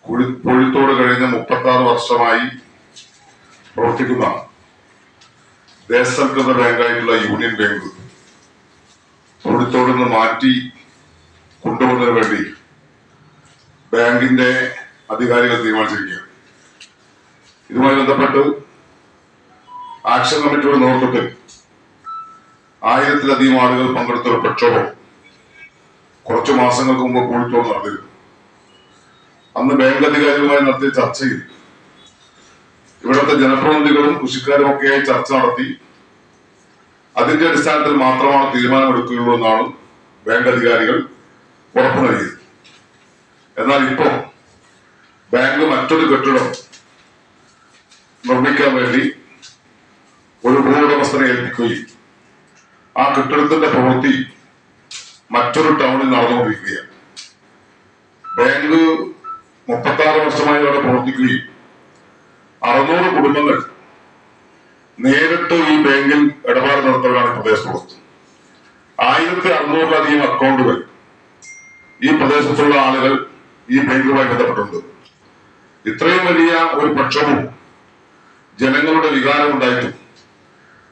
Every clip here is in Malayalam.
കോഴിത്തോട് കഴിഞ്ഞ 36 വർഷമായി പ്രവർത്തിക്കുന്ന ദേശസൽകൃത ബാങ്കായിട്ടുള്ള യൂണിയൻ ബാങ്ക് കോഴിത്തോട് നിന്ന് മാറ്റി കൊണ്ടുപോകുന്നതിന് വേണ്ടി ബാങ്കിന്റെ അധികാരികൾ തീരുമാനിച്ചിരിക്കുകയാണ്. ഇതുമായി ബന്ധപ്പെട്ട് ആക്ഷൻ കമ്മിറ്റിയുടെ നേതൃത്വത്തിൽ 1000-ലധികം ആളുകൾ പങ്കെടുത്ത ഒരു പ്രക്ഷോഭം കുറച്ചു മാസങ്ങൾക്ക് മുമ്പ് കോഴിത്തോട് നടന്നിരുന്നു. അന്ന് ബാങ്ക് അധികാരികളുമായി നടത്തിയ ചർച്ചയിൽ ഇവിടുത്തെ ജനപ്രതിനിധികളും കൃഷിക്കാരും ഒക്കെയായി ചർച്ച നടത്തി അതിന്റെ അടിസ്ഥാനത്തിൽ മാത്രമാണ് തീരുമാനമെടുക്കുകയുള്ളൂ എന്നാണ് ബാങ്ക് അധികാരികൾ ഉറപ്പു നൽകിയത്. എന്നാൽ ഇപ്പോൾ ബാങ്ക് മറ്റൊരു കെട്ടിടം നിർമ്മിക്കാൻ വേണ്ടി ഒരു ഭൂവുടമസ്ഥനെ ഏൽപ്പിക്കുകയും ആ കെട്ടിടത്തിന്റെ പ്രവൃത്തി മറ്റൊരു ടൗണിൽ നടന്നുകൊണ്ടിരിക്കുകയാണ്. ബാങ്ക് 36 വർഷമായി അവിടെ പ്രവർത്തിക്കുകയും 600 കുടുംബങ്ങൾ നേരിട്ട് ഈ ബാങ്കിൽ ഇടപാട് നടത്തുകയാണ് പ്രദേശത്തുള്ളത്. 1600-ലധികം അക്കൗണ്ടുകൾ ഈ പ്രദേശത്തുള്ള ആളുകൾ ഈ ബാങ്കുമായി ബന്ധപ്പെട്ടുണ്ട്. ഇത്രയും വലിയ ഒരു പ്രക്ഷോഭവും ജനങ്ങളുടെ വികാരം ഉണ്ടായിട്ടും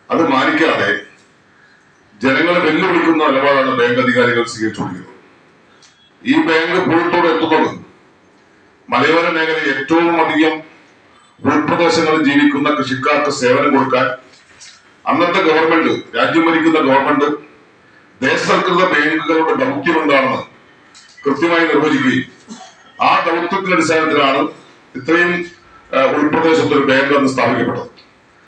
അത് മാനിക്കാതെ ജനങ്ങളെ വെല്ലുവിളിക്കുന്ന നിലപാടാണ് ബാങ്ക് അധികാരികൾ സ്വീകരിച്ചുകൊണ്ടിരിക്കുന്നത്. ഈ ബാങ്ക് കോഴിത്തോട് എത്തുന്നത് മലയോര മേഖലയിൽ ഏറ്റവും അധികം ഉൾപ്രദേശങ്ങളിൽ ജീവിക്കുന്ന കൃഷിക്കാർക്ക് സേവനം കൊടുക്കാൻ അന്നത്തെ ഗവൺമെന്റ്, രാജ്യം ഭരിക്കുന്ന ഗവൺമെന്റ് ദേശസൽകൃത ബാങ്കുകളുടെ ദൗത്യം എന്താണെന്ന് കൃത്യമായി നിർവചിക്കുകയും ആ ദൗത്യത്തിന്റെ അടിസ്ഥാനത്തിലാണ് ഇത്രയും ഉൾപ്രദേശത്തൊരു ബാങ്ക് അന്ന് സ്ഥാപിക്കപ്പെട്ടത്.